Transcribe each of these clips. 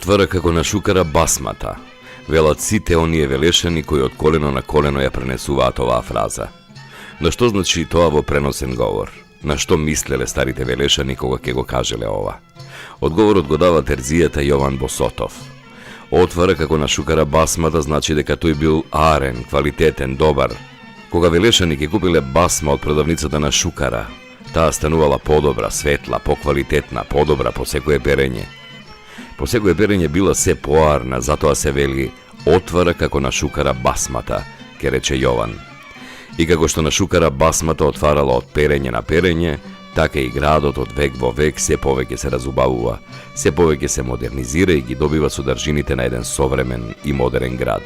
Отвара како на шукара басмата, велат сите оние велешани кои од колено на колено ја пренесуваат оваа фраза. На што значи тоа во преносен говор? На што мислеле старите велешани кога ќе го кажеле ова? Одговорот го дава терзијата Јован Босотов. Отвара како на шукара басмата значи дека тој бил арен, квалитетен, добар. Кога велешани ќе купиле басма од продавницата на шукара, таа станувала подобра, светла, поквалитетна, подобра по секое перење. По секое перење била се поарна, затоа се вели отвара како на шукара басмата, ке рече Јован. И како што на шукара басмата отварала од перење на перење, така и градот од век во век се повеќе се разубавува, се повеќе се модернизира и ги добива содржините на еден современ и модерен град.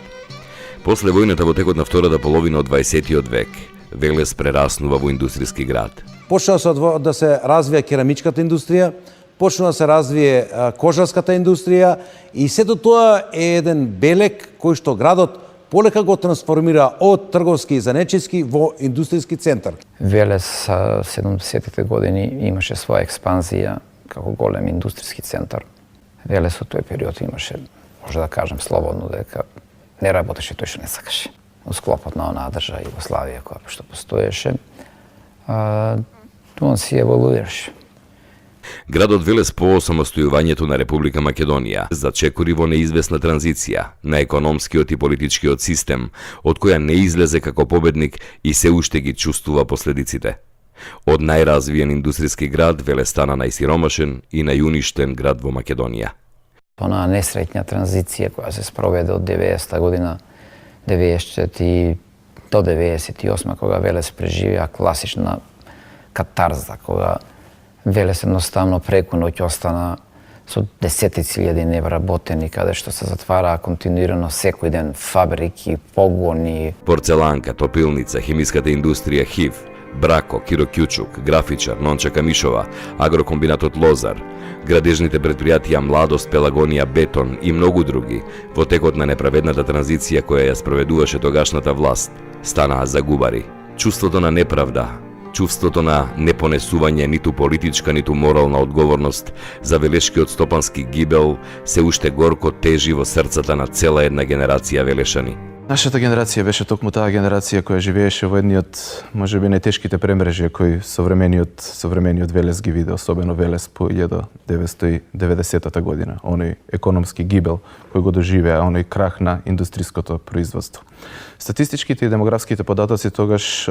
После војната во текот на втората половина од 20 век, Велес прераснува во индустријски град. Почна да се развија керамичката индустрија, почна да се развие кожарската индустрија и сето тоа е еден белег кој што градот полека го трансформира од трговски и занечиски во индустријски центар. Велес 70-те години имаше своја експанзија како голем индустријски центар. Велес од тој период имаше, може да кажем слободно, дека не работеше тој што не сакаше. Во склопот на онаа држава Југославија која што постоеше, он си еволуираше. Градот Велес по осамостојувањето на Република Македонија зачекори во неизвестна транзиција на економскиот и политичкиот систем, од која не излезе како победник и се уште ги чувствува последиците. Од најразвиен индустријски град Велес стана најсиромашен и најуништен град во Македонија. Онаа несреќна транзиција која се спроведе од 90-та година, 94 до 98 кога Велес преживеа класична катарза, кога Велес едноставно преку ноќ остана со десетици илјади невработени, каде што се затвараа континуирано секој ден фабрики, погони. Порцеланка, топилница, хемиската индустрија ХИВ, Брако, Киро Кјучук, Графичар, Нонча Камишова, агрокомбинатот Лозар, градежните предпријатија Младост, Пелагонија, Бетон и многу други, во текот на неправедната транзиција која ја спроведуваше тогашната власт, станаа загубари. Чувството на неправда, чувството на непонесување ниту политичка, ниту морална одговорност за велешкиот стопански гибел се уште горко тежи во срцата на цела една генерација велешани. Нашата генерација беше токму таа генерација која живееше во едниот, можеби најтешките премрежја кои современиот Велес ги виде, особено Велес по 1990 година, оној економски гибел кој го доживеа, оној крах на индустријското производство. Статистичките и демографските податоци тогаш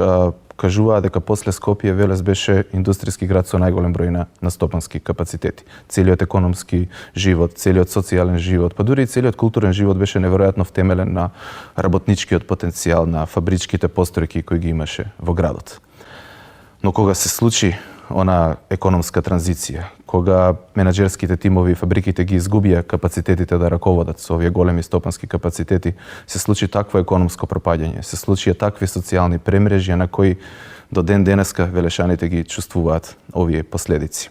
кажуваа дека после Скопје Велес беше индустријски град со најголем број на стопански капацитети. Целиот економски живот, целиот социјален живот, па дури и целиот културен живот беше неверојатно втемелен на работничкиот потенцијал, на фабричките постројки кои ги имаше во градот. Но кога се случи она економска транзиција, кога менаџерските тимови и фабриките ги изгубија капацитетите да раководат со овие големи стопански капацитети, се случи такво економско пропаѓање, се случија такви социјални премрежја на кои до ден денеска велешаните ги чувствуваат овие последици.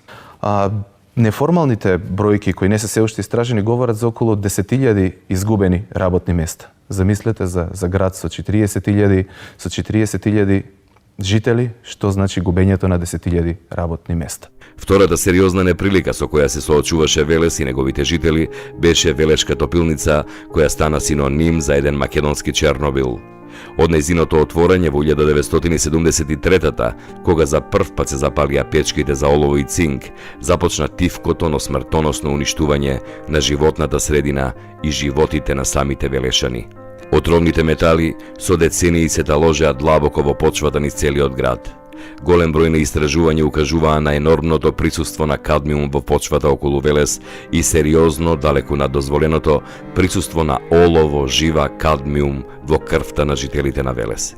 Неформалните бројки кои не се уште истражени говорат за околу 10.000 изгубени работни места. Замислете за град со 40.000 жители, што значи губењето на 10.000 работни места. Втората сериозна неприлика со која се соочуваше Велес и неговите жители беше Велешка топилница, која стана синоним за еден македонски Чернобил. Од нејзиното отворање во 1973-та, кога за прв пат се запалија печките за олово и цинк, започна тивкото, но смртоносно уништување на животната средина и животите на самите велешани. Отровните метали со децении се таложеа длабоко во почвата низ целиот град. Голем број на истражувања укажуваа на енормното присуство на кадмиум во почвата околу Велес и сериозно, далеку над дозволеното, присуство на олово, жива кадмиум во крвта на жителите на Велес.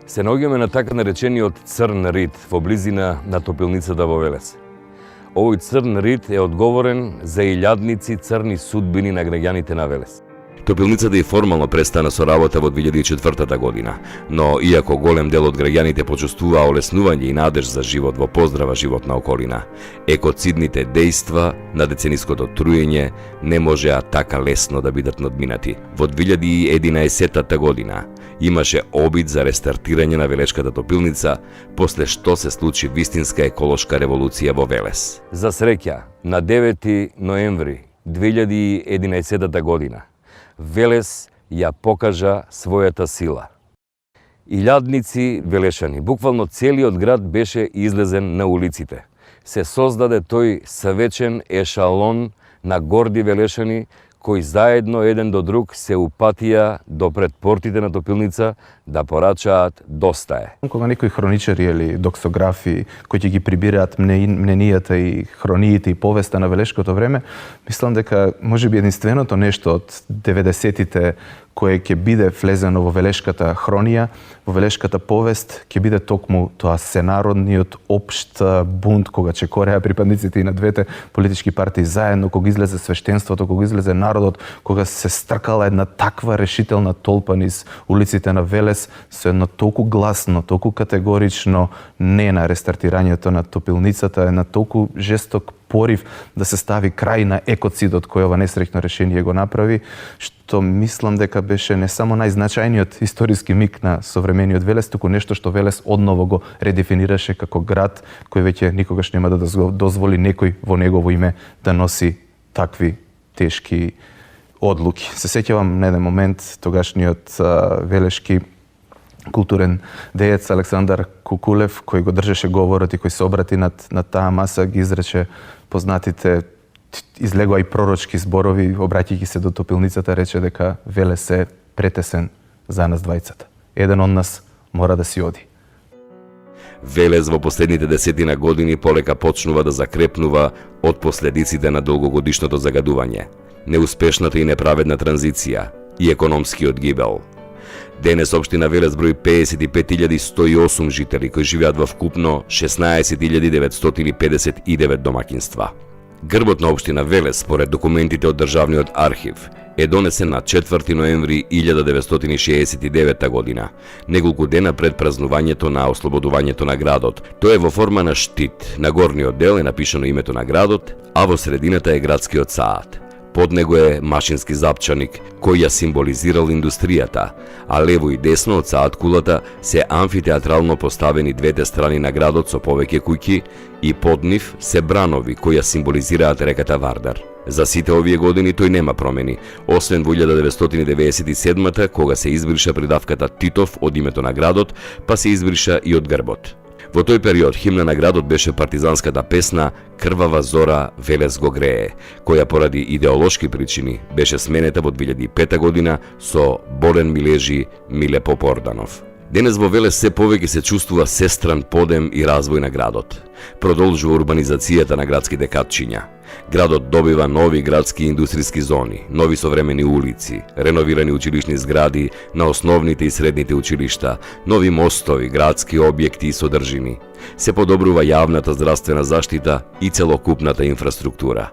Се наоѓаме на така наречениот црн рид во близина на топилницата во Велес. Овој црн рид е одговорен за илјадници црни судбини на граѓаните на Велес. Топилницата и формално престана со работа во 2004 година, но иако голем дел од граѓаните почувствуваа олеснување и надеж за живот во поздрава животна околина, екоцидните дејства на децениското труење не можеа така лесно да бидат надминати. Во 2011 година имаше обид за рестартирање на Велешката топилница, после што се случи вистинска еколошка револуција во Велес. За среќа, на 9 ноември 2011 година. Велес ја покажа својата сила. Илјадници велешани, буквално целиот град беше излезен на улиците. Се создаде тој свечен ешалон на горди велешани кои заедно еден до друг се упатија до пред портите на Топилница да порачаат доста е. Кога некои хроничари или доксографи кои ќе ги прибираат мненијата и хрониите и повеста на велешкото време, мислам дека можеби единственото нешто од 90-тите кое ќе биде влезено во велешката хронија, во велешката повест, ќе биде токму тоа сенародниот општ бунт кога чекореа припадниците и на двете политички партии заедно, кога излезе свештенството, кога излезе народот, кога се стркала една таква решителна толпа низ улиците на Велес со едно толку гласно, толку категорично не на рестартирањето на Топилницата, една толку жесток порив да се стави крај на екоцидот кој ова несреќно решение го направи, што мислам дека беше не само најзначајниот историски миг на современиот Велес, туку нешто што Велес одново го редефинираше како град кој веќе никогаш нема да дозволи некој во негово име да носи такви тешки одлуки. Се сеќавам на еден момент тогашниот велешки културен деец Александар Кукулев, кој го држеше говорот и кој се обрати на таа маса, ги изрече познатите излегоа и пророчки зборови, обраќајќи се до Топилницата, рече дека Велес е претесен за нас двајцата. Еден од нас мора да си оди. Велес во последните десетина години полека почнува да закрепнува од последиците на долгогодишното загадување, неуспешната и неправедна транзиција и економскиот гибел. Денес општина Велес брои 55.108 жители кои живеат во вкупно 16.959 домакинства. Грбот на општина Велес, според документите од Државниот архив, е донесен на 4 ноември 1969 година, неколку дена пред празнувањето на ослободувањето на градот. Тоа е во форма на штит. На горниот дел е напишано името на градот, а во средината е градскиот саат. Под него е машински запчаник кој ја символизирал индустријата, а лево и десно од саат кулата се амфитеатрално поставени двете страни на градот со повеќе куќи и под нив се бранови кои ја символизираат реката Вардар. За сите овие години тој нема промени, освен во 1997 кога се избриша придавката Титов од името на градот, па се избриша и од грбот. Во тој период химна на градот беше партизанската песна "Крвава зора Велес го грее", која поради идеолошки причини беше сменета во 2005 година со "Борен Милежи, Миле Попорданов". Денес во Велес се повеќе се чувствува сестран подем и развој на градот. Продолжува урбанизацијата на градските катчиња. Градот добива нови градски индустријски зони, нови современи улици, реновирани училишни згради на основните и средните училишта, нови мостови, градски објекти и содржини. Се подобрува јавната здравствена заштита и целокупната инфраструктура.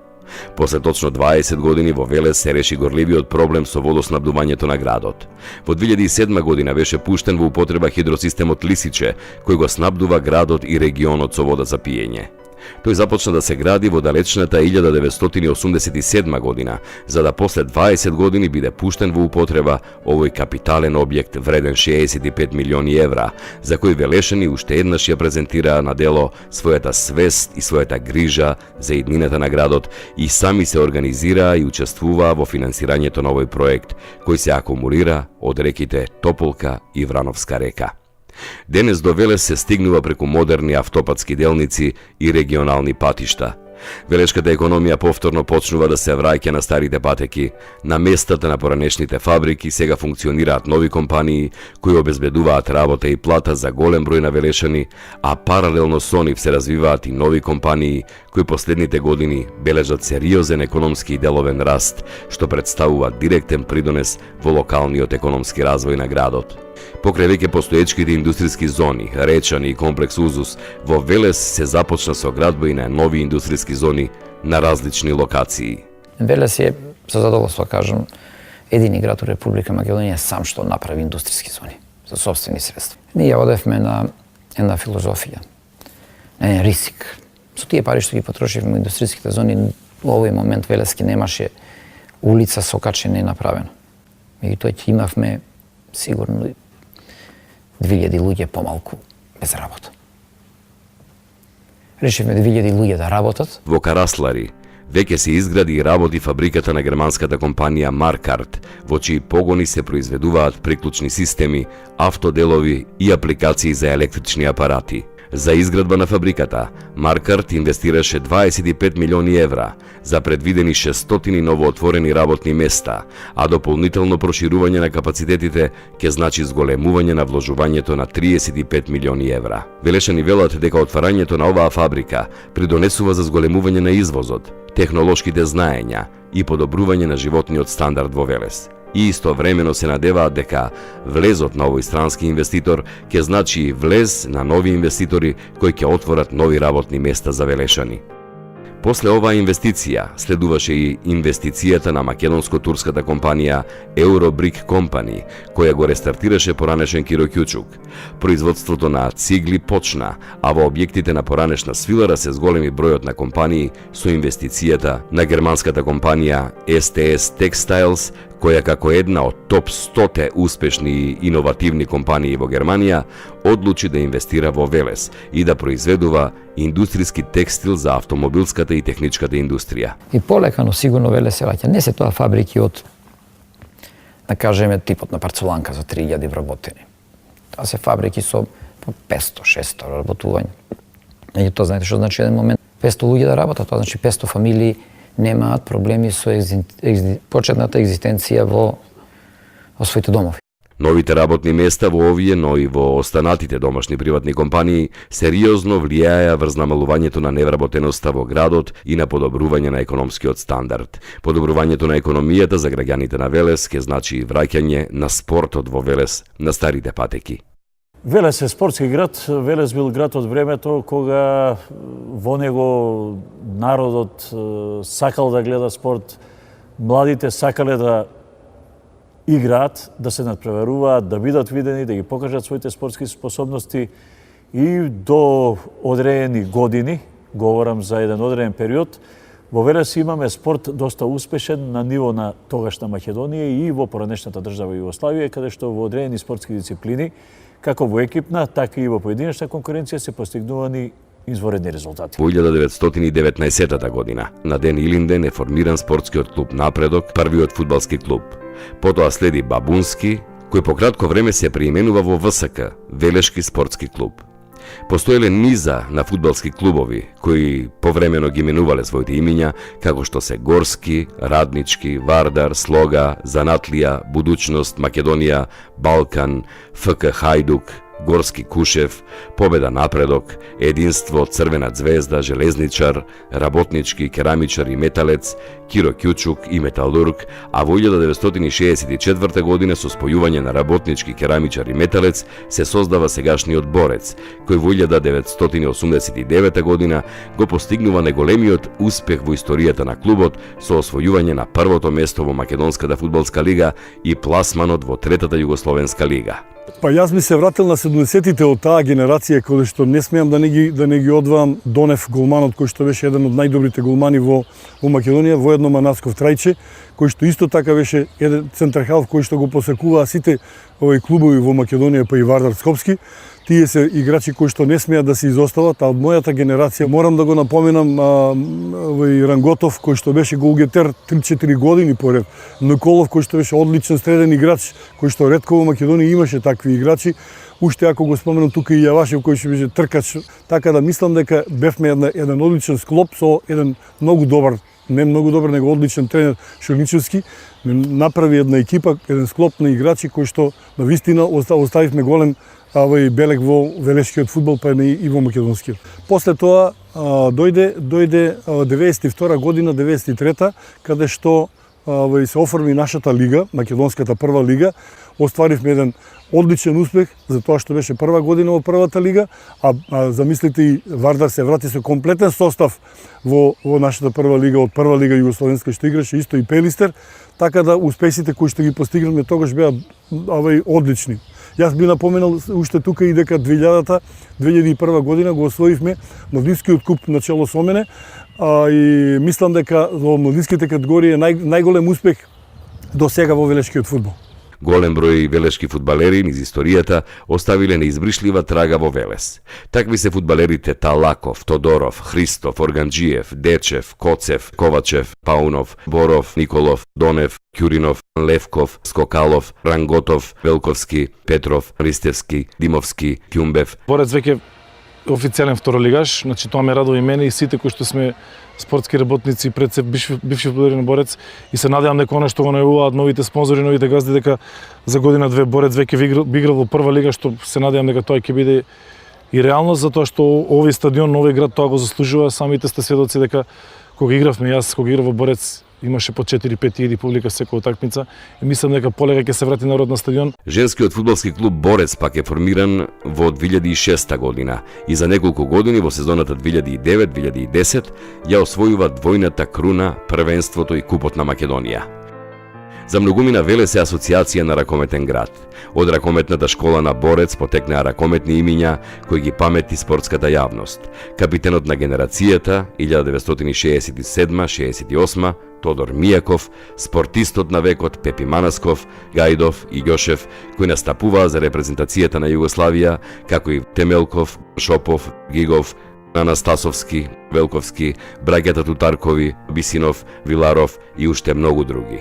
После точно 20 години во Велес се реши горливиот проблем со водоснабдувањето на градот. Во 2007 година беше пуштен во употреба хидросистемот Лисиче, кој го снабдува градот и регионот со вода за пиење. Тој започна да се гради во далечната 1987 година, за да после 20 години биде пуштен во употреба овој капитален објект вреден 65 милиони евра, за кој велешани уште еднаш ја презентираа на дело својата свест и својата грижа за иднината на градот и сами се организираа и учествуваа во финансирањето на овој проект, кој се акумулира од реките Тополка и Врановска река. Денес до Велес се стигнува преку модерни автопатски делници и регионални патишта. Велешката економија повторно почнува да се враќа на старите патеки. На местата на поранешните фабрики сега функционираат нови компании кои обезбедуваат работа и плата за голем број на велешани, а паралелно со нив се развиваат и нови компании кои последните години бележат сериозен економски и деловен раст, што представува директен придонес во локалниот економски развој на градот. Покрај веќе постоечките индустријски зони, Речани и комплекс Узус, во Велес се започна со градба и на нови индустријски зони на различни локации. Велес е, со задоволство кажам, едини град у Република Македонија сам што направи индустријски зони за сопствени средства. Ние одевме на една филозофија, на еден рисик. Со тие пари што ги потрошивме во индустријските зони, во овој момент Велески немаше улица сокачена и направена. Меѓутоа ќе имавме сигурно 2000 луѓе помалку без работа. Решивме 2000 луѓе да работат. Во Караслари, Веќе се изгради и работи фабриката на германската компанија Markart, во чии погони се произведуваат приклучни системи, автоделови и апликации за електрични апарати. За изградба на фабриката, Markart инвестираше 25 милиони евра за предвидени 600 новоотворени работни места, а дополнително проширување на капацитетите ќе значи зголемување на вложувањето на 35 милиони евра. Велешани велат дека отварањето на оваа фабрика придонесува за зголемување на извозот, технолошките знаења и подобрување на животниот стандард во Велес. И истовремено се надеваат дека влезот на овој странски инвеститор ќе значи и влез на нови инвеститори кои ќе отворат нови работни места за велешани. После оваа инвестиција следуваше и инвестицијата на македонско-турската компанија Eurobrick Company, која го рестартираше поранешен Киро Кјучук. Производството на цигли почна, а во објектите на поранешна свилара се зголеми бројот на компании со инвестицијата на германската компанија STS Textiles, која како една од топ 100 успешни и иновативни компании во Германија, одлучи да инвестира во Велес и да произведува индустријски текстил за автомобилската и техничката индустрија. И полека, но сигурно Велес се ваќа. Не се тоа фабрики од, да кажеме, типот на парцеланка за 3000 вработени. Тоа се фабрики со по 500-600 работување. И тоа знаете што значи еден момент 500 луѓе да работат, тоа значи 500 фамилии немаат проблеми со почетната екзистенција во своите домови. Новите работни места во овие, но и во останатите домашни приватни компании сериозно влијаја врз намалувањето на невработеноста во градот и на подобрување на економскиот стандард. Подобрувањето на економијата за граѓаните на Велес ќе значи и враќање на спортот во Велес на старите патеки. Велес е спортски град. Велес бил град од времето кога во него народот сакал да гледа спорт, младите сакале да играат, да се надпреваруваат, да бидат видени, да ги покажат своите спортски способности и до одредени години, говорам за еден одреден период, во Велес имаме спорт доста успешен на ниво на тогашна Македонија и во поранешната држава Југославија, каде што во одредени спортски дисциплини, како во екипна, така и во поединечна конкуренција се постигнувани изворедни резултати. Во 1919 година, на ден Илинден е формиран спортскиот клуб Напредок, првиот фудбалски клуб. Потоа следи Бабунски, кој по кратко време се преименува во ВСК, Велешки спортски клуб. Постоеле низа на фудбалски клубови, кои повремено ги менувале своите имиња, како што се Горски, Раднички, Вардар, Слога, Занатлија, Будуćност, Македонија, Балкан, ФК Хајдук, Горски Кушев, Победа Напредок, Единство, Црвена звезда, Железничар, Работнички, Керамичар и Металец, Киро Кјучук и Металург, а во 1964 година со спојување на Работнички, Керамичар и Металец се создава сегашниот Борец, кој во 1989 година го постигнува најголемиот успех во историјата на клубот со освојување на првото место во Македонската фудбалска лига и пласманот во Третата Југословенска лига. Па јас ми се вратил на 70-тите од таа генерација, кога што не смеам да не ги одваам Донев голманот, кој што беше еден од најдобрите голмани во Македонија, воедно Манасков Трајче, кој што исто така беше еден центар халф кој што го посекуваа сите овој клубови во Македонија, па и Вардар Скопски. Тие се играчи кои што не смеат да се изостават, а од мојата генерација морам да го напоменам овој Ранготов, кој што беше голгетер 3-4 години поред, Николов, кој што беше одличен среден играч, кој што ретко во Македонија имаше такви играчи. Уште ако го споменам тука и Јавашев, кој што беше тркач, така да мислам дека бевме еден одличен склоп со еден многу добар, не многу добар, него одличен тренер Шурничевски, направи една екипа, еден склоп на играчи кои што навистина оставивме голем белег во велешкиот фудбал, па и во македонскиот. После тоа дојде 92 година, 93-та, каде што се оформи нашата лига, македонската прва лига. Остваривме еден одличен успех, за тоа што беше прва година во првата лига, а замислите и Вардар се врати со комплетен состав во нашата прва лига, од прва лига Југословенска, што играше исто и Пелистер, така да успесите кои што ги постигнавме тогаш беа одлични. Јас би напоменал уште тука и дека 2001 година го освоивме младинскиот куп начело со мене, и мислам дека во младинските категории е најголем успех до сега во велешкиот фудбал. Голем број велешки фудбалери низ историјата оставиле неизбришлива трага во Велес. Такви се фудбалерите Талаков, Тодоров, Христов, Органџиев, Дечев, Коцев, Ковачев, Паунов, Боров, Николов, Донев, Ќуринов, Левков, Скокалов, Ранготов, Велковски, Петров, Ристевски, Димовски, Ќумбев. Борец веќе официјален второлигаш, значи тоа ме радува и мене и сите кои што сме спортски работници, пред се бивши фудбалери на Борец, и се надевам дека она што го најавуваат новите спонзори, новите газди, дека за година-две Борец веќе би играл во прва лига, што се надевам дека тоа ќе биде и реалност, затоа што овој стадион, овој град тоа го заслужува. Самите сте сведоци дека кога игравме, јас кога играв во Борец, имаше по 4-5 иди публика секоја утакмица и мислам дека полека ќе се врати народ на стадион. Женскиот фудбалски клуб Борец пак е формиран во 2006 година и за неколку години во сезоната 2009-2010 ја освојува двојната круна, првенството и купот на Македонија. За многумина Велес е асоциација на ракометен град. Од ракометната школа на Борец потекнаа ракометни имиња кои ги памети спортската јавност. Капитенот на генерацијата 1967-68 Тодор Мијаков, спортистот на векот Пепи Манасков, Гајдов и Ѓошев, кои настапуваа за репрезентацијата на Југославија, како и Темелков, Шопов, Гигов, Анастасовски, Велковски, браќата Тутаркови, Бисинов, Виларов и уште многу други.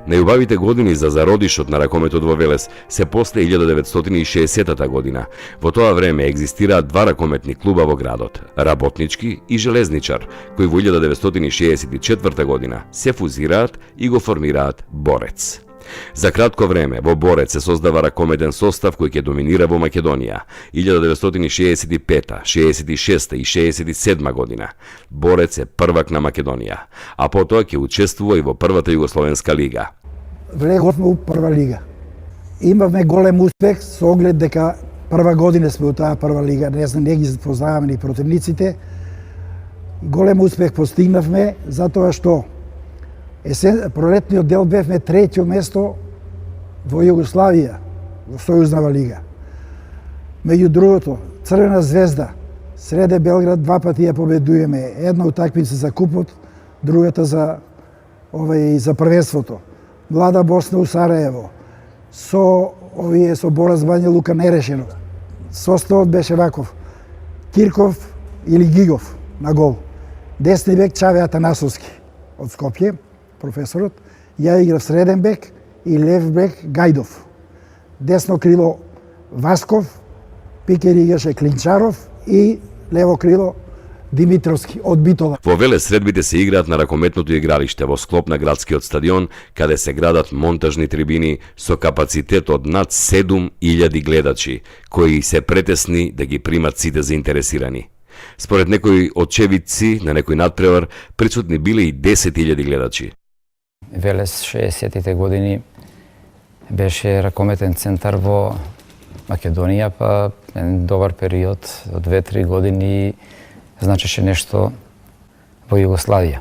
Најубавите години за зародишот на ракометот во Велес се после 1960 година. Во тоа време екзистираат два ракометни клуба во градот, Работнички и Железничар, кои во 1964 година се фузираат и го формираат Борец. За кратко време во Борец се создава ракометен состав кој ќе доминира во Македонија. 1965, 66 и 67 година Борец е првак на Македонија, а потоа ќе учествува и во првата Југословенска лига. Влеговме у прва лига. Имавме голем успех со оглед дека прва година сме у таа прва лига, не ги познаваме ни противниците. Голем успех постигнавме затоа што пролетниот дел бевме третио место во Југославија, во Сојузнава лига. Меѓу другото, Црвена звезда, Среде Белград два пати ја победуеме. Една утакмица за купот, другата за првенството. Млада Босна у Сараево, со Борас Бања Лука нерешено. Составот беше ваков: Кирков или Гигов на гол. Десни бек Чаве Атанасовски од Скопје, професорот. Ја играв среден бек и лев бек Гајдов. Десно крило Васков, пикер играше Клинчаров и лево крило Димитровски од Битола. Во Велес средбите се играат на ракометното игралиште во склоп на градскиот стадион, каде се градат монтажни трибини со капацитет од над 7000 гледачи, кои се претесни да ги примат сите заинтересирани. Според некои очевидци на некој надпревар, присутни биле и 10.000 гледачи. Велес 60-тите години беше ракометен центар во Македонија, па еден добар период од 2-3 години значеше нешто во Југославија.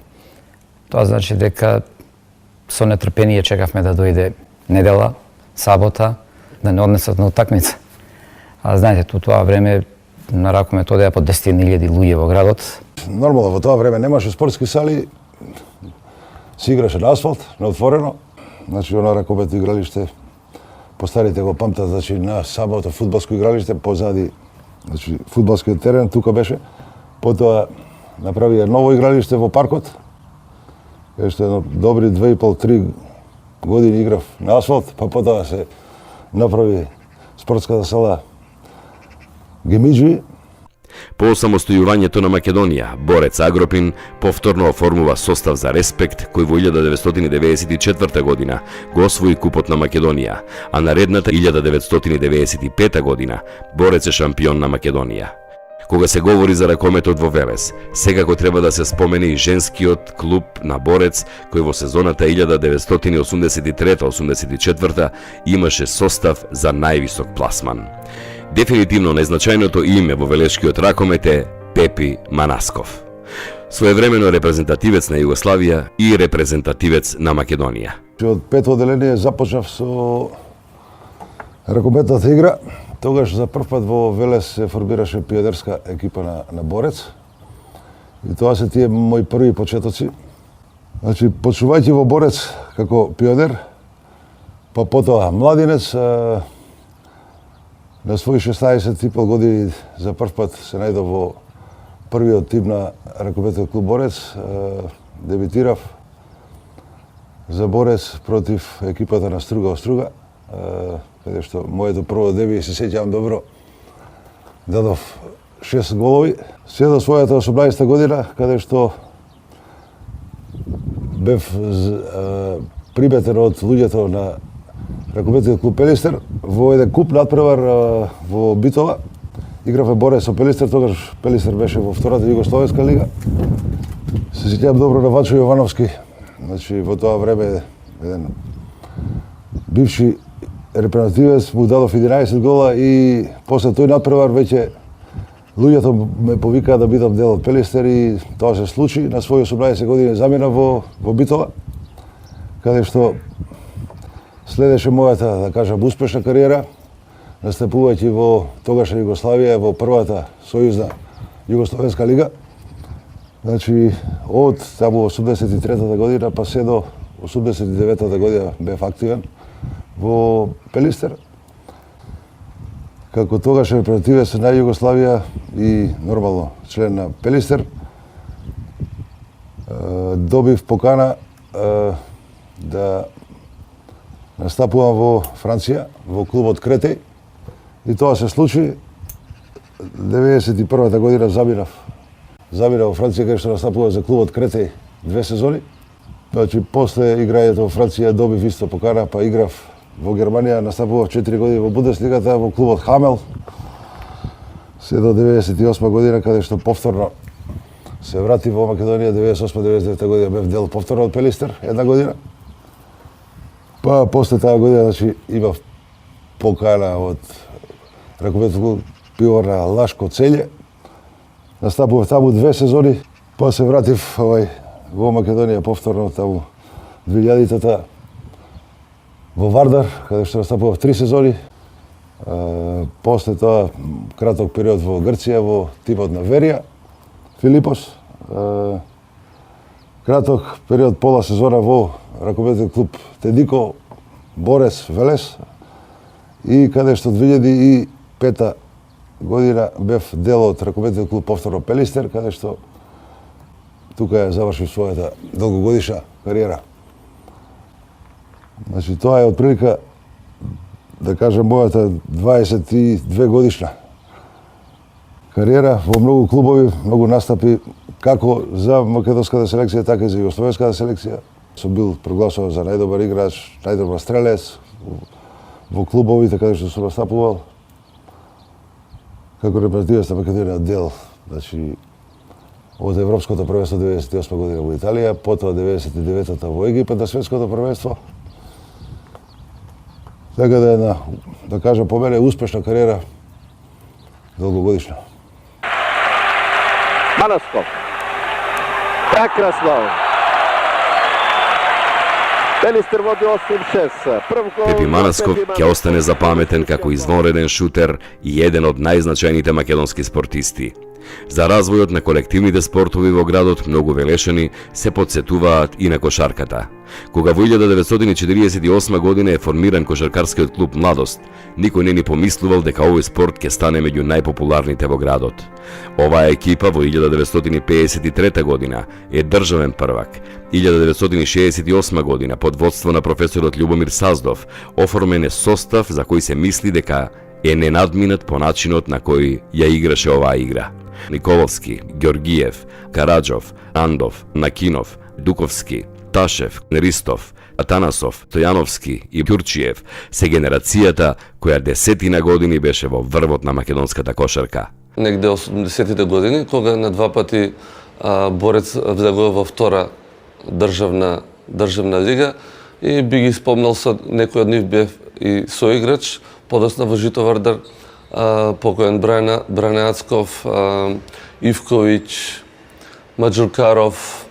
Тоа значи дека со нетрпение чекавме да дојде недела, сабота, да не однесат на утакмица. А знаете, тоа време на ракомет одеа по 10.000 луѓе во градот. Нормално, во тоа време немаше спортски сали, се играше на асфалт, на отворено. Значи, на ракометно игралиште, постарите го памтат, значи, на самото фудбалско игралиште, позади, значи, фудбалскиот терен, тука беше. Потоа направија ново игралиште во паркот. Ешто едно добри 2,5-3 години играв на асфалт, па потоа се направи спортската сала Гемиџи. По самостојувањето на Македонија, Борец Агропин повторно оформува состав за Респект, кој во 1994 година го освои купот на Македонија, а наредната 1995 година Борец е шампион на Македонија. Кога се говори за ракометот во Велес, секако треба да се спомене и женскиот клуб на Борец, кој во сезоната 1983-84 имаше состав за највисок пласман. Дефинитивно најзначајното име во велешкиот ракомет е Пепи Манасков. Своевремено репрезентативец на Југославија и репрезентативец на Македонија. Од пето одделение започнав со ракометната игра. Тогаш за прв пат во Велес се формираше пионерска екипа на Борец. И тоа се тие мои први почетоци. Значи, почнувајќи во Борец како пионер, Па потоа младинец, на своји 16,5 години за прв пат се најдов во првиот тим на ракометен клуб Борец. Дебитирав за Борец против екипата на Струга Оструга, каде што моето прво деби, се сеќавам добро, дадов 6 голови. Се до својата 18 година, каде што бев приметен од луѓето на ракометниот клуб Пелистер во еден куп надпревар во Битола. Играве Борец со Пелистер, тогаш Пелистер беше во втората југословенска лига. Се сеќавам добро на Вачо Јовановски. Значи, во тоа време еден бивши репрезентативец му дадов 11 гола и после тој надпревар веќе луѓето ме повикаа да бидам дел од Пелистер и тоа се случи. На своји 18 години замина во Битола, каде што следеше мојата, да кажам, успешна кариера, настапувајќи во тогашна Југославија, во првата сојузна југословенска лига. Значи, од таму 83-та година па се до 89-та година бев активен во Пелистер. Како тогашен репрезентативец на Југославија и нормално член на Пелистер, добив покана да настапувам во Франција, во клубот Кретеј. И тоа се случи. 91-та година заминав во Франција, каде што настапував за клубот Кретеј 2 сезони. Значи, после играњето во Франција добив исто покана, па играв во Германија, настапував 4 години во Бундеслигата, во клубот Хамел. Се до 98 година, каде што повторно се врати во Македонија. 98-99 година бев дел повторно од Пелистер, една година. Па после таа година, значи, имав покана од ракометен клуб Пивовар на Лашко Целје. Настапував таму 2 сезони, па се вратив во Македонија повторно таму 2000-та во Вардар, каде што настапував 3 сезони. После тоа краток период во Грција, во тимот на Верија, Филипос. Краток период, пола сезона во ракометен клуб Тедико, Борец, Велес. И каде што 2005 година бев дел од ракометен клуб повторно Пелистер, каде што тука ја завршив својата долгогодишна кариера. Значи, тоа е отприлика, да кажем, мојата 22 годишна кариера во многу клубови, многу настапи, како за македонската селекција, така и за југословенската селекција. Сум бил прогласуван за најдобар играч, најдобар стрелец во клубовите каде што сум настапувал. Како репрезентативец на Македонија дел, значи, од Европското првенство 98 година во Италија, потоа 99-та во Египет на светското првенство. Така да е, да кажам, по мене успешна кариера, долгогодишна. Манасков. Прекрасно. Пелистер води 8-6. Пепи Манасков ќе остане запаметен како извонреден шутер и еден од најзначајните македонски спортисти. За развојот на колективните спортови во градот многу велешани се подсетуваат и на кошарката. Кога во 1948 година е формиран кошаркарскиот клуб Младост, никој не ни помислувал дека овој спорт ќе стане меѓу најпопуларните во градот. Оваа екипа во 1953 година е државен првак. 1968 година под водство на професорот Љубомир Саздов оформен е состав за кој се мисли дека е ненадминат по начинот на кој ја играше оваа игра. Николовски, Ѓоргиев, Караджов, Андов, Накинов, Дуковски, Ташев, Ристов, Атанасов, Тојановски и Ќурчиев се генерацијата која десетина години беше во врвот на македонската кошарка. Негде 80-тите години, кога на два пати Борец влегува во втора државна лига и би ги спомнал со некој од нив бев и соиграч, подосна во Житовардар, покоен Бране Ацков, Ивковиќ, Маџуркаров,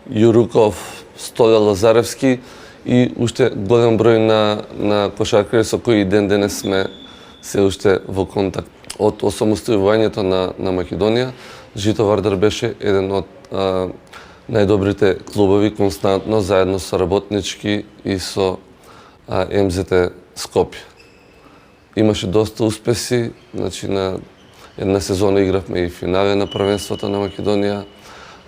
Јуруков, Стоја Лазаревски и уште голем број на кошаркари со кои ден денес сме се уште во контакт. Од осамостојувањето на Македонија, Житовардар беше еден од најдобрите клубови константно, заедно со работнички и со МЗТ Скопје. Имаше доста успеси, значи на една сезона игравме и финале на првенството на Македонија.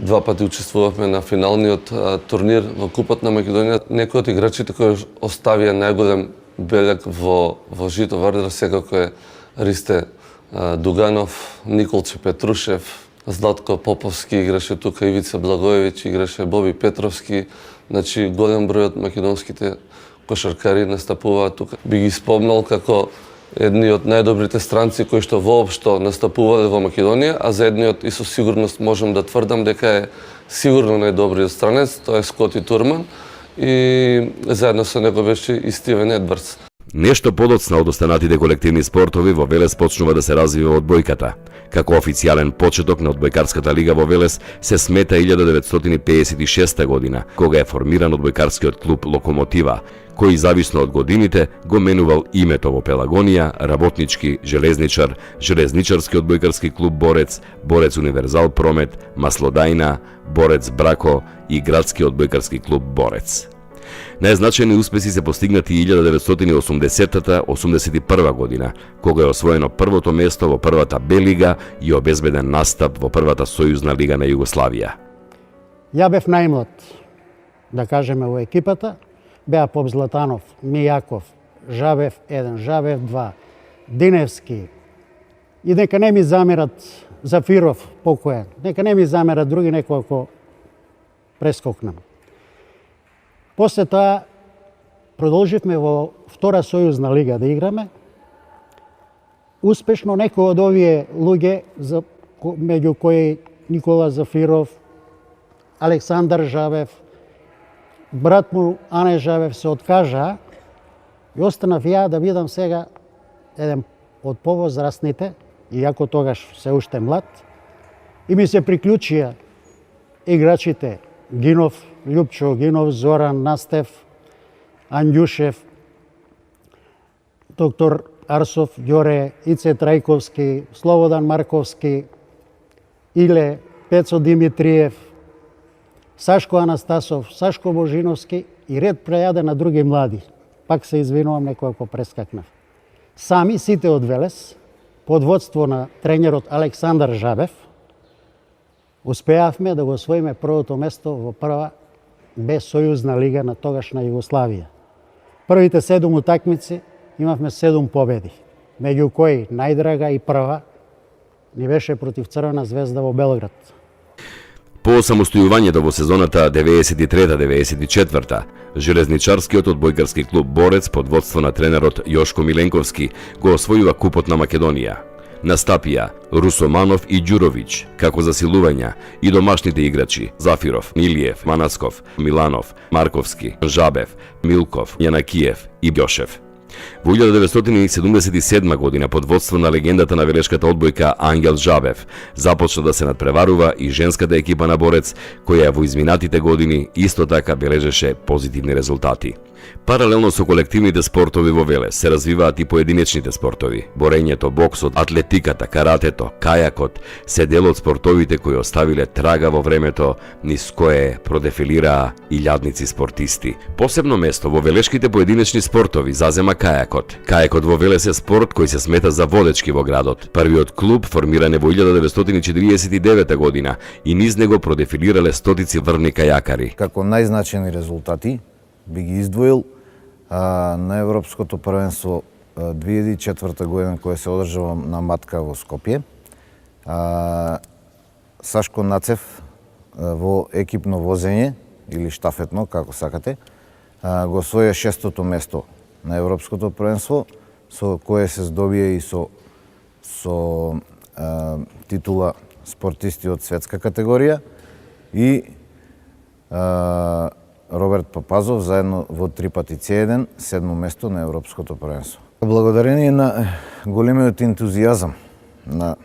2 пати учествувавме на финалниот турнир во Купот на Македонија. Некои од играчите кои оставија најголем белег во Жито Вардар секако е Ристе Дуганов, Николче Петрушев, Златко Поповски играше тука, Ивица Благоевиќ играше, Боби Петровски. Значи голем број од македонските кошаркари настапуваат тука. Би ги спомнал како едни од најдобрите странци кои што воопшто настапувале во Македонија, а за едниот и со сигурност можам да тврдам дека е сигурно најдобриот странец, тоа е Скоти Турман, и заедно со него беше и Стивен Едвардс. Нешто подоцна од останатите колективни спортови во Велес почнува да се развива одбојката. Како официјален почеток на одбојкарската лига во Велес се смета 1956 година, кога е формиран одбојкарскиот клуб Локомотива, кој зависно од годините го менувал името во Пелагонија, Работнички, Железничар, Железничарски одбојкарски клуб Борец, Борец Универзал Промет, Маслодајна, Борец Брако и Градски одбојкарски клуб Борец. Најзначајни успеси се постигнати 1980-81 година, кога е освоено првото место во првата Б лига и обезбеден настап во првата сојузна лига на Југославија. Ја бев најмлад, да кажеме, во екипата. Беа Поп Златанов, Мијаков, Жабев 1, Жабев 2, Диневски. И нека не ми замерат Зафиров, покоен. Нека не ми замерат други неколку прескокнам. После тоа продолживме во втора сојузна лига да играме. Успешно некои од овие луѓе, меѓу кои Никола Зафиров, Александар Жабев, брат му Ане Жабев се откажаа и останав ја да бидам сега еден од повозрастните, иако тогаш се уште млад, и ми се приклучија играчите Гинов, Љупчо Гинов, Зоран Настев, Анѓушев, доктор Арсов, Ѓоре, Ице Трајковски, Слободан Марковски, Иле, Пецо Димитриев, Сашко Анастасов, Сашко Божиновски и ред прејаде на други млади. Пак се извинувам, некој ако прескакнав. Сами сите од Велес, под водство на тренерот Александар Жабев, успеавме да го освоиме првото место во прва Б сојузна лига на тогашна Југославија. Првите 7 утакмици имавме 7 победи, меѓу кои најдрага и прва ни беше против Црвена звезда во Белград. По самостојувањето во сезоната 93-94, Железничарскиот одбојкарски клуб Борец под водство на тренерот Јошко Миленковски го освојува Купот на Македонија. Настапија Русоманов и Ѓуровиќ како засилувања и домашните играчи Зафиров, Илиев, Манасков, Миланов, Марковски, Жабев, Милков, Јанакиев и Ѓошев. Во 1977 година под водство на легендата на велешката одбојка Ангел Жабев започна да се надпреварува и женската екипа на Борец, која во изминатите години исто така бележеше позитивни резултати. Паралелно со колективните спортови во Велес се развиваат и поединечните спортови. Борењето, боксот, атлетиката, каратето, кајакот се дел од спортовите кои оставиле трага во времето, низ кое продефилираа илјадници спортисти. Посебно место во велешките поединечни спортови зазема кајакот. Кајакот во Велес е спорт кој се смета за водечки во градот. Првиот клуб формиран е во 1949 година и низ него продефилирале стотици врвни кајакари. Како најзначајни резултати би ги издвоил на Европското првенство 2004 година кој се одржава на Матка во Скопје. Сашко Нацев во екипно возење или штафетно, како сакате, го освоја 6-тото место на Европското првенство, со кое се здобие и со титула спортисти од светска категорија, и Роберт Папазов заедно во 3 пати C1, 7 место на Европското првенство. Благодарение на големиот ентузијазам на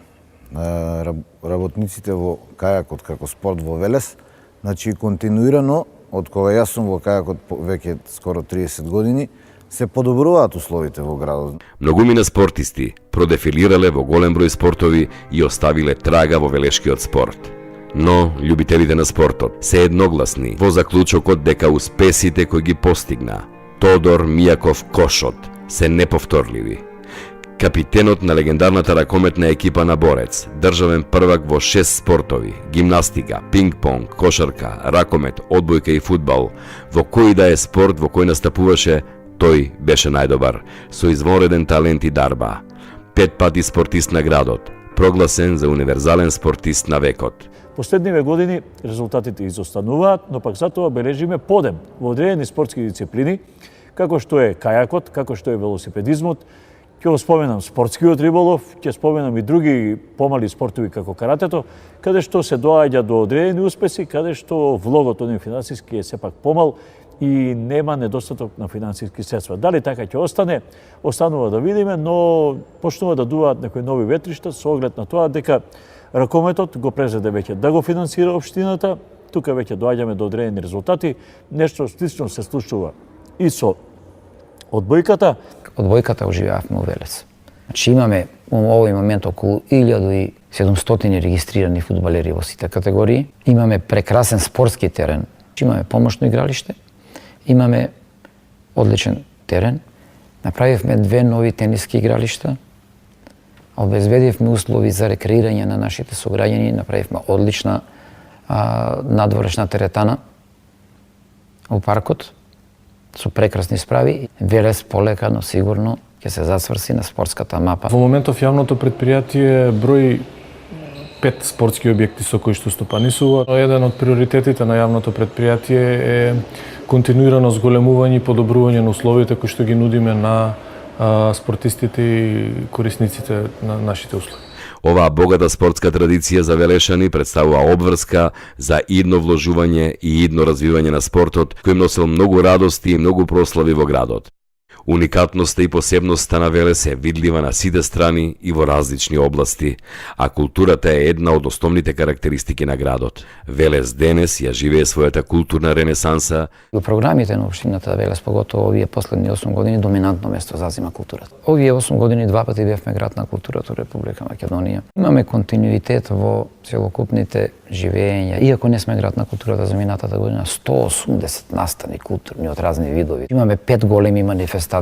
работниците во кајакот како спорт во Велес, значи континуирано, од кога јас сум во кајакот веќе скоро 30 години, се подобруваат условите во градот. Многумина спортисти продефилирале во голем број спортови и оставиле трага во велешкиот спорт. Но љубителите на спортот се едногласни во заклучокот дека успесите кои ги постигна Тодор Мијаков Кошот се неповторливи. Капитенот на легендарната ракометна екипа на Борец, државен првак во 6 спортови, гимнастика, пинг-понг, кошарка, ракомет, одбојка и фудбал, во кој да е спорт во кој настапуваше, тој беше најдобар, со извонреден талент и дарба. 5 пати спортист на градот, прогласен за универзален спортист на векот. Последниве години резултатите изостануваат, но пак затоа бележиме подем во одредени спортски дисциплини, како што е кајакот, како што е велосипедизмот. Ќе го споменам спортскиот риболов, ќе споменам и други помали спортови како каратето, каде што се доаѓа до одредени успеси, каде што влогот оним финансиски е сепак помал и нема недостаток на финансиски средства. Дали така ќе остане, останува да видиме, но почнува да дуваат некои нови ветришта со оглед на тоа дека ракометот го презеде веќе да го финансира општината, тука веќе доаѓаме до одредени резултати, нешто слично се случува и со одбојката. Одбојката оживеавме у Велес. Значи имаме во овој момент околу 1700 регистрирани фудбалери во сите категории. Имаме прекрасен спортски терен. Имаме помошно игралиште, имаме одличен терен. Направивме 2 нови тениски игралишта, обезбедивме услови за рекреирање на нашите сограѓани, направивме одлична надворешна теретана во паркот со прекрасни справи. Велес полека, но сигурно ќе се засврси на спортската мапа. Во моментов јавното претпријатие брои 5 спортски објекти со кои што стопанисува. Еден од приоритетите на јавното претпријатие е континуирано зголемување и подобрување на условите кои што ги нудиме на спортистите и корисниците на нашите услови. Оваа богата спортска традиција за велешани представува обврска за идно вложување и идно развивање на спортот, кој носел многу радости и многу прослави во градот. Уникатноста и посебноста на Велес е видлива на сите страни и во различни области, а културата е една од основните карактеристики на градот. Велес денес ја живее својата културна ренесанса. Во програмите на општината Велес, поготово овие последни 8 години, доминантно место зазима културата. Овие 8 години 2 пати бевме град на културата во Република Македонија. Имаме континуитет во целокупните живења. Иако не сме град на културата за минатата година, 180 настани културни од разни видови. Имаме 5 големи манифестации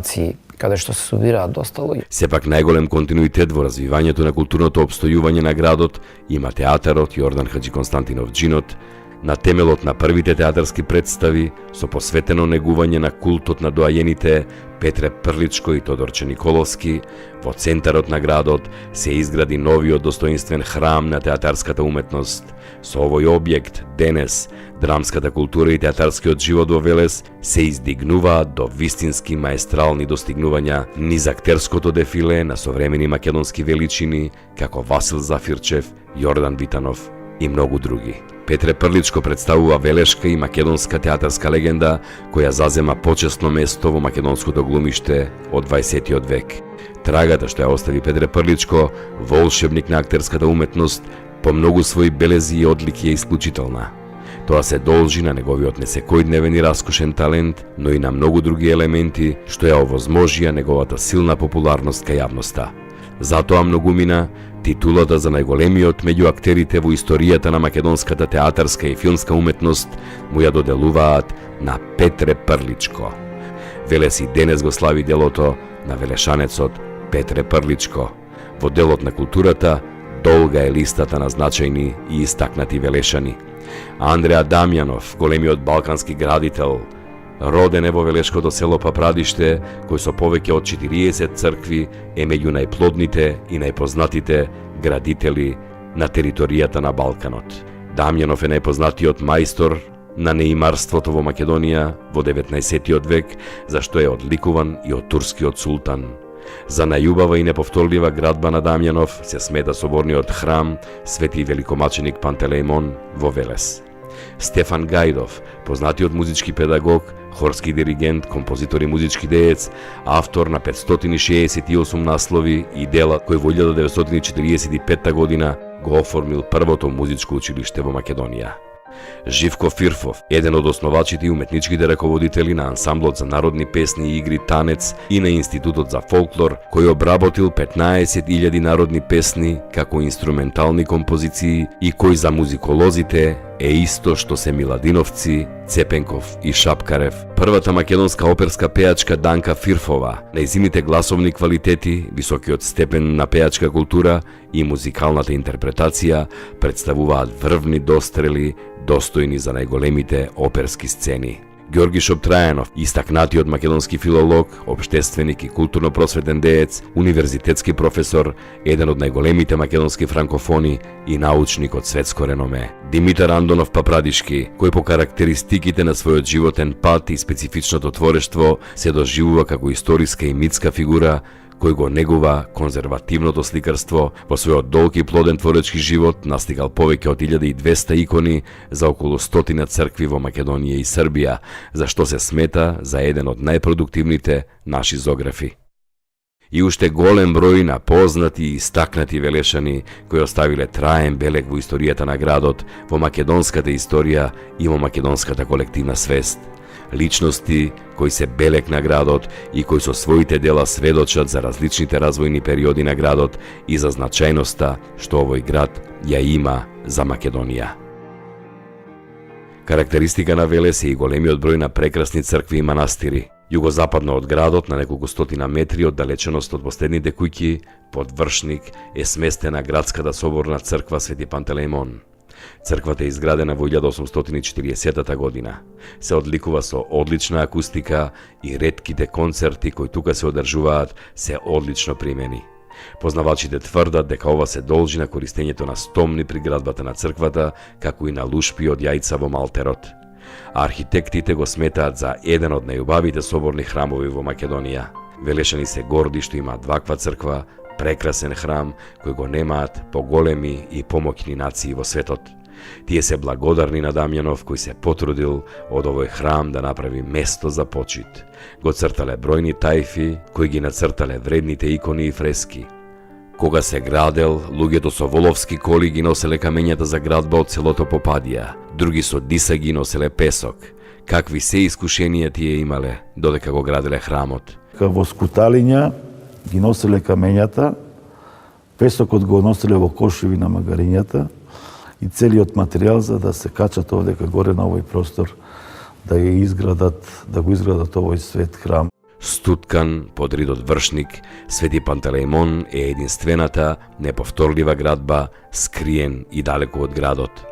каде што се собираат доста луѓе. Сепак најголем континуитет во развивањето на културното опстојување на градот има театарот Јордан Хаџи Константинов Џинот, на темелот на првите театарски представи со посветено негување на култот на доајените Петре Прличко и Тодорче Николовски. Во центарот на градот се изгради новиот достоинствен храм на театарската уметност. Со овој објект денес драмската култура и театарскиот живот во Велес се издигнуваат до вистински маестрални достигнувања низ актерското дефиле на современи македонски величини како Васил Зафирчев, Јордан Витанов и многу други. Петре Прличко представува велешка и македонска театарска легенда која зазема почесно место во македонското глумиште од 20 век. Трагата што ја остави Петре Прличко, волшебник на актерската уметност, по многу своји белези и одлики е исклучителна. Тоа се должи на неговиот несекојдневен и раскошен талент, но и на многу други елементи што ја овозможија неговата силна популарност кај јавноста. Затоа многумина титулата за најголемиот меѓу актерите во историјата на македонската театарска и филмска уметност му ја доделуваат на Петре Прличко. Велес и денес го слави делото на велешанецот Петре Прличко. Во делот на културата долга е листата на значајни и истакнати велешани. Андреа Дамјанов, големиот балкански градител, роден е во велешкото село Папрадиште, кој со повеќе од 40 цркви е меѓу најплодните и најпознатите градители на територијата на Балканот. Дамјанов е најпознатиот мајстор на неимарството во Македонија во 19 век, зашто е одликуван и од турскиот султан. За најубава и неповторлива градба на Дамјанов се смета соборниот храм Свети великомаченик Пантелеимон во Велес. Стефан Гајдов, познатиот музички педагог, хорски диригент, композитор и музички деец, автор на 568 наслови и дела кој во 1945 година го оформил првото музичко училиште во Македонија. Живко Фирфов, еден од основачите и уметничките раководители на ансамблот за народни песни и игри Танец и на Институтот за фолклор, кој обработил 15.000 народни песни како инструментални композиции и кој за музиколозите е исто што се Миладиновци, Цепенков и Шапкарев, првата македонска оперска пејачка Данка Фирфова, нејзините гласовни квалитети, високиот степен на пејачка култура и музикалната интерпретација представуваат врвни дострели достојни за најголемите оперски сцени. Георги Шоптрајанов, истакнатиот македонски филолог, обштественик и културно-просветен деец, универзитетски професор, еден од најголемите македонски франкофони и научник од светско реноме. Димитар Андонов Папрадишки, кој по карактеристиките на својот животен пат и специфичното творештво се доживува како историска и митска фигура, кој го негува конзервативното сликарство, во својот долг и плоден творечки живот настигал повеќе од 1200 икони за околу 100 цркви во Македонија и Србија, за што се смета за еден од најпродуктивните наши зографи. И уште голем број на познати и истакнати велешани кои оставиле траен белег во историјата на градот, во македонската историја и во македонската колективна свест. Личности кои се белег на градот и кои со своите дела сведочат за различните развојни периоди на градот и за значајноста што овој град ја има за Македонија. Карактеристика на Велес е и големиот број на прекрасни цркви и манастири. Југозападно од градот, на неколку стотина метри оддалеченост од последните куќи, под Вршник е сместена градската соборна црква Свети Пантелеимон. Црквата е изградена во 1840 година. Се одликува со одлична акустика и ретките концерти кои тука се одржуваат се одлично примени. Познавачите тврдат дека ова се должи на користењето на стомни при градбата на црквата, како и на лушпи од јајца во малтерот. Архитектите го сметаат за еден од најубавите соборни храмови во Македонија. Велешани се горди што има дваква црква, прекрасен храм кој го немаат поголеми и помоќни нации во светот. Тие се благодарни на Дамјанов кој се потрудил од овој храм да направи место за почит. Го цртале бројни тајфи кои ги нацртале вредните икони и фрески. Кога се градел, луѓето со воловски коли ги носеле камењата за градба од селото Попадија, други со диса ги носеле песок. Какви се искушенија тие имале додека го граделе храмот. Во скуталиња ги носеле камењата, песокот го носеле во кошеви на магарињата и целиот материјал за да се качат овдека горе на овој простор, да го изградат овој свет храм. Стуткан под ридот Вршник, Свети Пантелеимон е единствената, неповторлива градба, скриен и далеко од градот.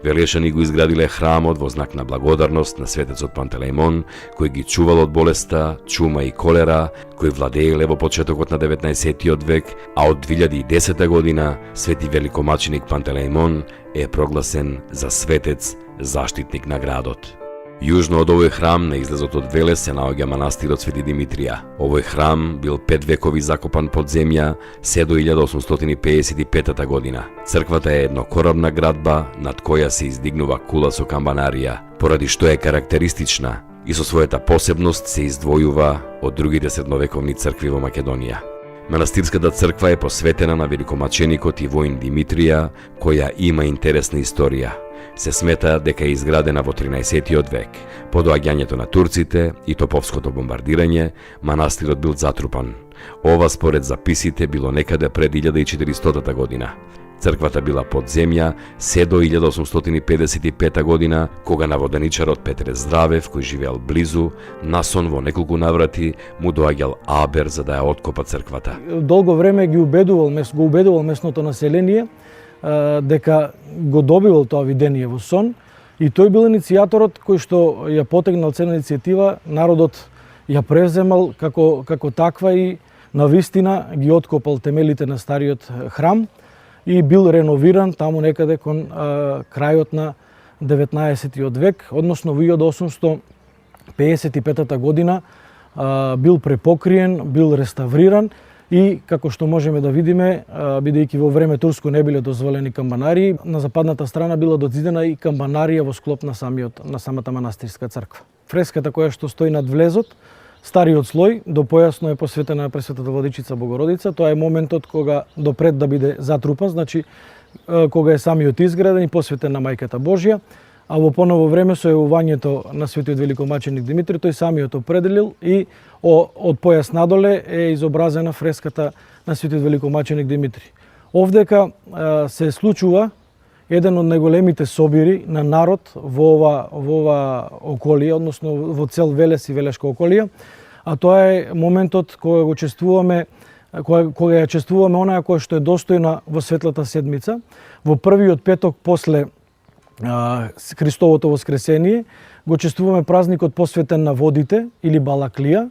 Велешани го изградиле храмот во знак на благодарност на светецот Пантелеимон, кој ги чувал од болеста, чума и колера, кој владееле во почетокот на 19. век, а од 2010 година Свети великомаченик Пантелеимон е прогласен за светец, заштитник на градот. Јужно од овој храм на излезот од Велес се наоѓа манастирот Свети Димитрија. Овој храм бил 5 векови закопан под земја се до 1855 година. Црквата е еднокорабна градба над која се издигнува кула со камбанарија, поради што е карактеристична и со својата посебност се издвојува од другите средновековни цркви во Македонија. Манастирската црква е посветена на великомаченикот и воин Димитрија, која има интересна историја. Се смета дека е изградена во 13. век. По доаѓањето на турците и топовското бомбардирање, манастирот бил затрупан. Ова според записите било некаде пред 1400 година. Црквата била под земја се до 1855 година, кога наводеничарот Петре Здравев, кој живеел близу, насон во неколку наврати му доаѓал абер за да ја откопа црквата. Долго време го убедувал местното население дека го добивал тоа видение во сон и тој бил иницијаторот кој што ја потегнал цела иницијатива, народот ја превземал како таква и навистина ги откопал темелите на стариот храм и бил реновиран таму некаде кон крајот на 19. век, односно во 1855 година бил препокриен, бил реставриран и како што можеме да видиме, бидејќи во време турско не биле дозволени камбанарии, на западната страна била дозидена и камбанарија во склоп на самата манастирска црква. Фреската која што стои над влезот, стариот слој, до појасно е посветена на Пресветата Владичица Богородица. Тоа е моментот кога допред да биде затрупан, значи кога е самиот изграден и посветен на Мајката Божја, а во поново време со јавувањето на светиот великомаченик Димитри, тој самиот определил и од појас надоле е изобразена фреската на светиот великомаченик Димитри. Овдека се случува еден од најголемите собири на народ во ова околие, односно во цел Велес и Велешка околија, а тоа е моментот кога го чествуваме, кога ја чествуваме онаа која што е достојна во светлата седмица, во првиот петок после Христовото воскресение, го чествуваме празникот посветен на водите или Балаклија.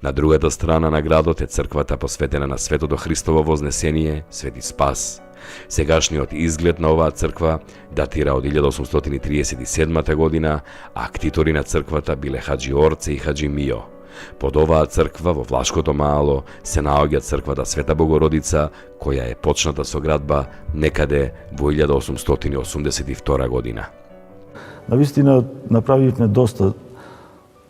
На другата страна на градот е црквата посветена на Светото Христово вознесение, Свети Спас. Сегашниот изглед на оваа црква датира од 1837 година, а актитори на црквата биле Хаджи Орце и Хаджи Мио. Под оваа црква во Влашкото Маало се наоѓа црквата Света Богородица, која е почната со градба некаде во 1882 година. Навистина направивме доста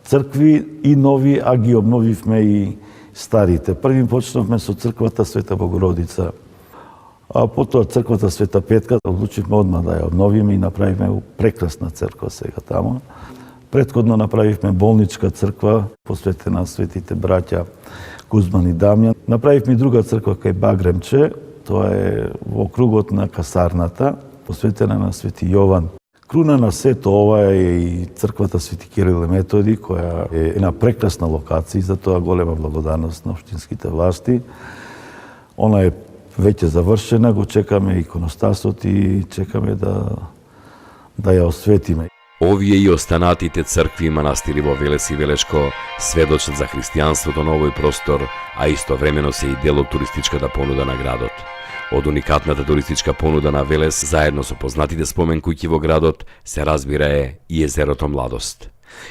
цркви и нови, а ги обновивме и старите. Првим почнавме со црквата Света Богородица, а потоа црквата Света Петка. Одлучивме одма да ја обновиме и направиме прекрасна црква сега тамо. Претходно направивме болничка црква посветена на светите браќа Кузман и Дамјан. Направивме и друга црква кај Багремче, тоа е во кругот на касарната, посветена на Свети Јован. Круна на сето ова е и црквата Свети Кирил и Методи, која е една прекрасна локација, за тоа голема благодарност на општинските власти. Она е веќе завршена, го чекаме иконостасот и чекаме да ја осветиме. Овие и останатите цркви и манастири во Велес и Велешко сведочат за христијанството на овој простор, а истовремено се и дел од туристичката понуда на градот. Од уникатната туристичка понуда на Велес, заедно со познатите спомен куќи во градот, се разбира е и езерото Младост.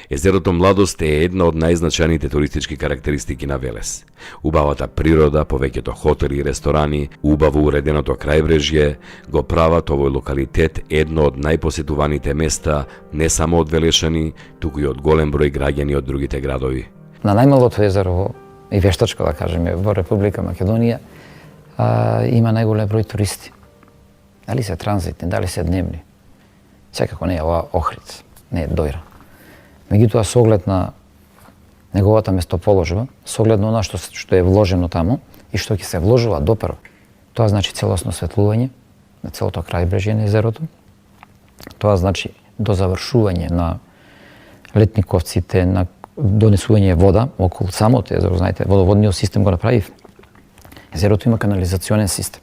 Езерото Младост е една од најзначајните туристички карактеристики на Велес. Убавата природа, повеќето хотели и ресторани, убаво уреденото крајбрежје го прават овој локалитет едно од најпосетуваните места не само од велешани, туку и од голем број граѓани од другите градови. На најмалото езеро и вештачко, да кажеме, во Република Македонија има најголем број туристи. Дали се транзитни, дали се дневни. Секако не е ова Охрид, не е Дојра. Меѓутоа, со оглед на неговата местоположба, со оглед на она што е вложено таму и што ќе се вложува допро, тоа значи целосно осветлување на целото крајбрежје на езерото. Тоа значи до завршување на летниковците, на донесување вода околу самото езеро. Знаете, водоводниот систем го направив. Езерото има канализационен систем.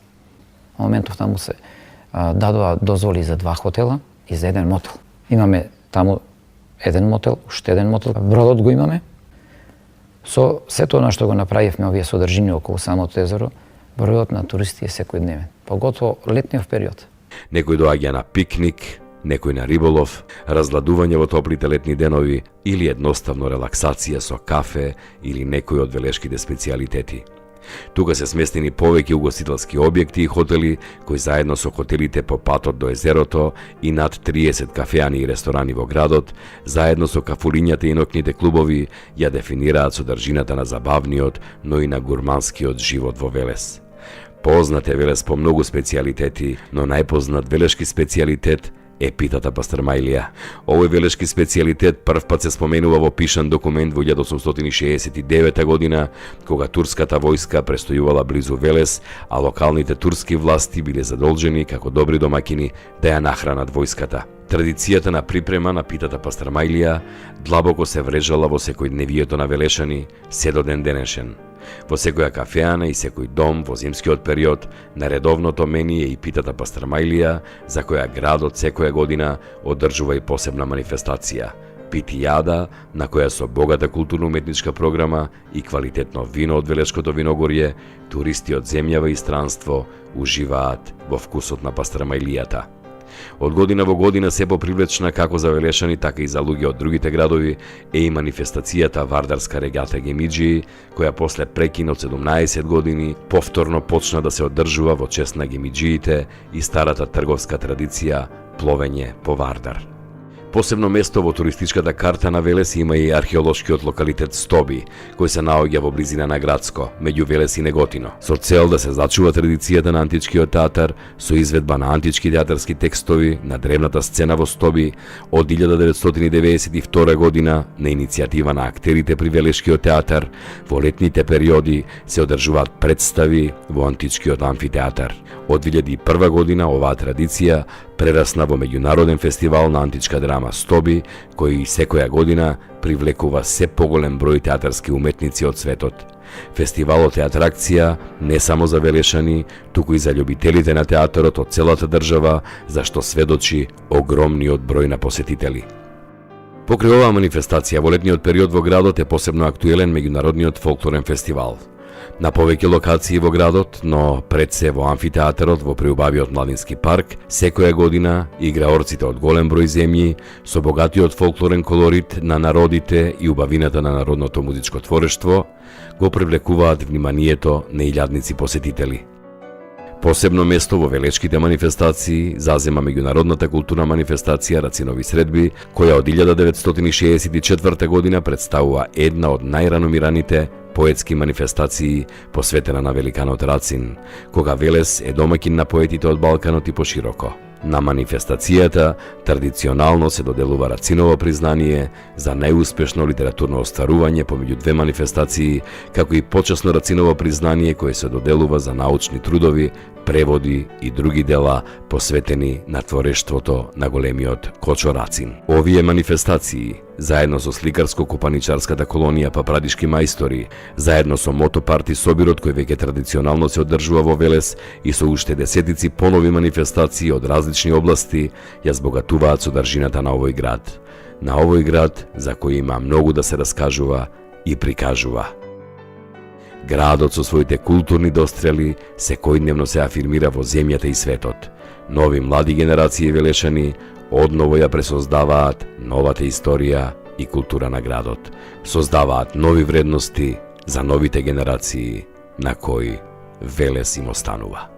На моментов таму се дадоа дозволи за 2 хотела и за 1 мотел. Имаме таму еден мотел, уште еден мотел, бродот го имаме. Со сето она што го направивме овие содржини околу самото езеро, бројот на туристи е секојдневен, поготово летниот период. Некој доаѓа на пикник, некој на риболов, разгладување во топлите летни денови или едноставно релаксација со кафе или некој од велешките специјалитети. Тука се сместени повеќе угостителски објекти и хотели, кои заедно со хотелите по патот до езерото и над 30 кафеани и ресторани во градот, заедно со кафулињата и ноќните клубови, ја дефинираат содржината на забавниот, но и на гурманскиот живот во Велес. Познат е Велес по многу специјалитети, но најпознат велешки специјалитет е питата пастрмајлија. Овој велешки специјалитет прв пат се споменува во пишан документ во 1869 година, кога турската војска престојувала близу Велес, а локалните турски власти биле задолжени како добри домакини да ја нахранат војската. Традицијата на припрема на питата пастрмајлија длабоко се врежала во секојдневието на велешани се до ден денешен. Во секоја кафеана и секој дом во зимскиот период на редовното мени е и питата пастрмајлија, за која градот секоја година одржува и посебна манифестација. Питијада, на која со богата културно-уметничка програма и квалитетно вино од Велешкото виногорје, туристи од земјава и странство уживаат во вкусот на пастрмајлијата. Од година во година се попривлечна како за велешани, така и за луѓе од другите градови е и манифестацијата Вардарска регата Гемиџии, која после прекин од 17 години повторно почна да се одржува во чест на гемиџиите и старата трговска традиција пловење по Вардар. Посебно место во туристичката карта на Велес има и археолошкиот локалитет Стоби, кој се наоѓа во близина на Градско, меѓу Велес и Неготино, со цел да се зачува традицијата на античкиот театар со изведба на антички театарски текстови на древната сцена во Стоби од 1992 година на иницијатива на актерите при Велешкиот театар. Во летните периоди се одржуваат представи во античкиот амфитеатар. Од 2001 година оваа традиција прерасна во меѓународен фестивал на античка драма Стоби, кој секоја година привлекува се поголем број театарски уметници од светот. Фестивалот е атракција не само за велешани, туку и за љубителите на театарот од целата држава, за што сведочи огромниот број на посетители. Покрај оваа манифестација во летниот период во градот е посебно актуелен меѓународниот фолклорен фестивал. На повеќе локации во градот, но пред се во амфитеатарот во преубавиот Младински парк, секоја година играорците од голем број земји со богатиот фолклорен колорит на народите и убавината на народното музичко творештво го привлекуваат вниманието на илјадници посетители. Посебно место во велешките манифестации зазема меѓународната културна манифестација Рацинови средби, која од 1964 година представува една од најраномираните поетски манифестации посветена на великанот Рацин, кога Велес е домаќин на поетите од Балканот и пошироко. На манифестацијата традиционално се доделува Рациново признание за најуспешно литературно остварување помеѓу две манифестации, како и почесно Рациново признание кое се доделува за научни трудови, преводи и други дела посветени на творештвото на големиот Кочо Рацин. Овие манифестации, заедно со сликарско-копаничарската колонија Папрадишки мајстори, заедно со мотопарти Собирот кој веќе традиционално се одржува во Велес и со уште десетици понови манифестации од различни области, ја збогатуваат содржината на овој град. На овој град за кој има многу да се раскажува и прикажува. Градот со своите културни дострели секојдневно се афирмира во земјата и светот. Нови млади генерации велешани одново ја пресоздаваат новата историја и култура на градот. Создаваат нови вредности за новите генерации на кои Велес им останува.